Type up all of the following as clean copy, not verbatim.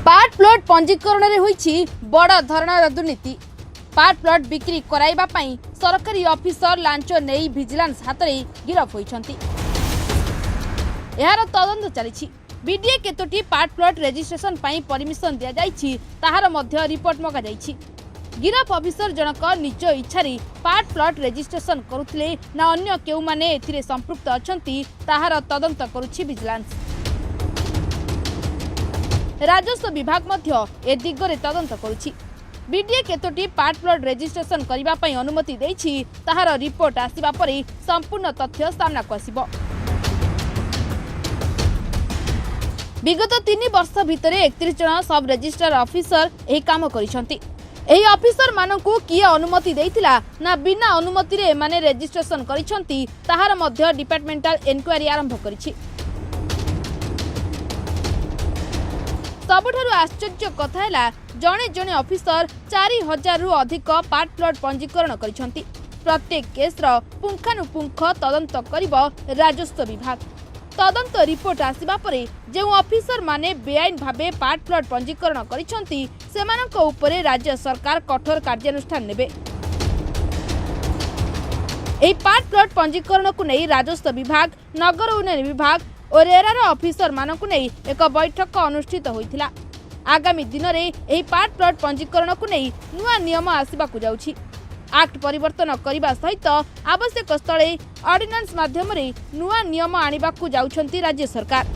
Part plot पंजीकरण रे होईछि बड़ धरणर दुर्नीति। पार्ट प्लॉट बिक्री कराइबा पई सरकारी ऑफिसर लांच नेई विजिलेंस हाथ रे गिरफ होईछंती। एहार तदंत चलिछि। बीडीए केतोटी पार्ट प्लॉट रजिस्ट्रेशन पई परमिशन दिया जाइछि ताहार मध्य रिपोर्ट मगा जाइछि। गिरफ ऑफिसर जनक निज इच्छारी पार्ट प्लॉट रजिस्ट्रेशन करुथिले ना अन्य केउ माने एथिरे संपृक्त अछंती ताहार तदंत करुछि विजिलेंस। राजस्व विभाग मध्य ए दिगरे तदंत करुछि। बीडीए केतोटी पार्ट प्लॉट रजिस्ट्रेशन करिबा पई अनुमति देइछि ताहार रिपोर्ट आसीबा परे संपूर्ण तथ्य सामना को आसीबो। विगत 3 वर्ष भितर 31 जन सब रजिस्ट्रार ऑफिसर एही काम करिसंती। एही ऑफिसर मानकू किए अनुमति देइतिला ना बिना अनुमति रे माने रजिस्ट्रेशन करिसंती ताहार मध्य डिपार्टमेंटल इन्क्वायरी आरंभ करिछि। सबुठारु आश्चर्य कथा है जड़े जड़े ऑफिसर 4000 रु अधिक पार्ट प्लॉट पंजीकरण करिसंती। प्रत्येक केसर पुंखानुपुंख तदंत करिबो राजस्व विभाग। तदंत रिपोर्ट आसिबा परे जो ऑफिसर माने बेआईन भावे पार्ट प्लॉट पंजीकरण करिसंती सेमानक उपरे राज्य सरकार कठोर कार्यानुष्ठान नेबे। एही पार्ट प्लॉट पंजीकरण को नहीं राजस्व विभाग, नगर उन्नयन विभाग और रेरार ऑफिसर मानकु नहीं एक बैठक अनुष्ठित होइथिला। आगामी दिन रे एही पार्ट प्लॉट पंजीकरण को नहीं नुआ नियम आसीबा को जाउछि। एक्ट परिवर्तन करिबा सहित आवश्यक स्थले ऑर्डिनेंस माध्यम रे नुआ नियम आनिबा को जाउछंती राज्य सरकार।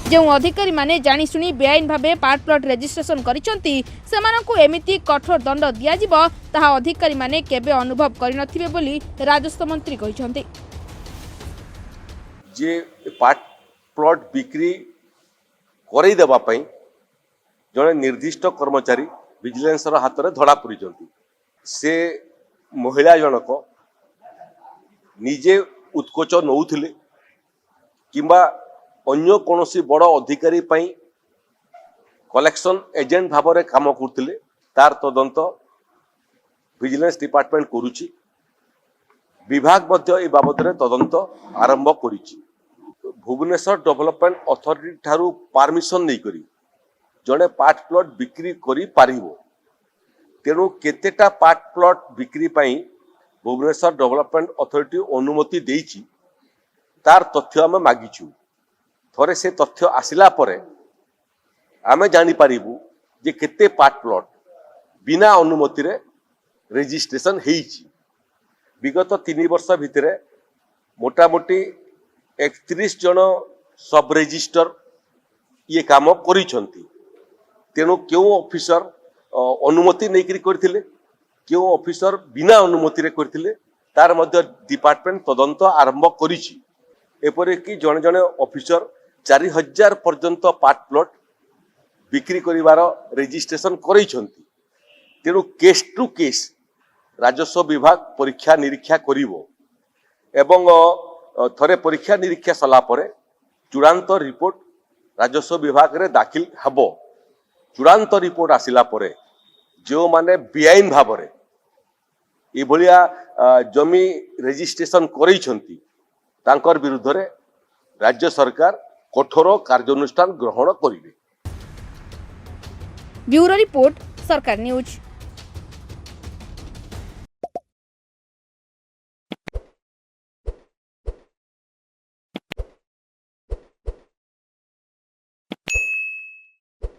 जो अधिकारी माने जानी सुनी बेआईन भावे पार्ट प्लॉट रजिस्ट्रेशन करिसंती सेमानकु एमिति कठोर दंड दिया जिवो ताहा अधिकारी माने केबे अनुभव करिनथिबे बोली राजस्व मंत्री कहिसंती। जे पार्ट प्लॉट बिक्री करई देबा पई जने निर्दिष्ट कर्मचारी विजिलेंस हाथ में धड़ा पड़ी से महिला जनक निजे उत्कोच नौथिले किंबा अन्य कोनोसी बड़ अधिकारी पई कलेक्शन एजेंट भाव में काम करथिले तार तदंत विजिलेंस डिपार्टमेंट करूची। विभाग मध्य ए बाबद रे तदंत आरंभ करिछि। भुवनेश्वर डेवलपमेंट अथॉरिटी ठारू परमिशन नहीं करी जड़े पार्ट प्लॉट बिक्री करी पारिबो। तेणु केतेटा पार्ट प्लॉट बिक्री पाई भुवनेश्वर डेवलपमेंट अथॉरिटी अनुमति देइछि तार तथ्य आम मागिछु। थरे से तथ्य आसिला परे आमे जानि पारिबु जे केते पार्ट प्लॉट बिना अनुमति रे रजिस्ट्रेशन हेइछि। विगत 3 वर्ष भितरे मोटामोटी 31 जन सब रजिस्टर ये काम करिसंती। तेणु क्यों ऑफिसर अनुमति नहीं करथिले क्यों ऑफिसर बिना अनुमति रे करथिले तार मध्य डिपार्टमेंट तदंत आरंभ करिछि। एपरे कि जने जने ऑफिसर 4000 पर्यंत पार्ट प्लॉट बिक्री करिवार रजिस्ट्रेशन करिसंती। तेणु केस टू केस राजस्व विभाग परीक्षा निरीक्षा करिवो एवं थरे परीक्षा निरीक्षा सला परे चूड़ांत रिपोर्ट राजस्व विभाग रे दाखिल हबो। चूड़ांत रिपोर्ट आसिला परे जो माने बेआईन भाव रे ए भलिया जमी रजिस्ट्रेशन करिसंती तांकर विरुद्ध रे राज्य सरकार कठोर कार्यानुष्ठान ग्रहण करिवे। ब्यूरो रिपोर्ट सरकार न्यूज।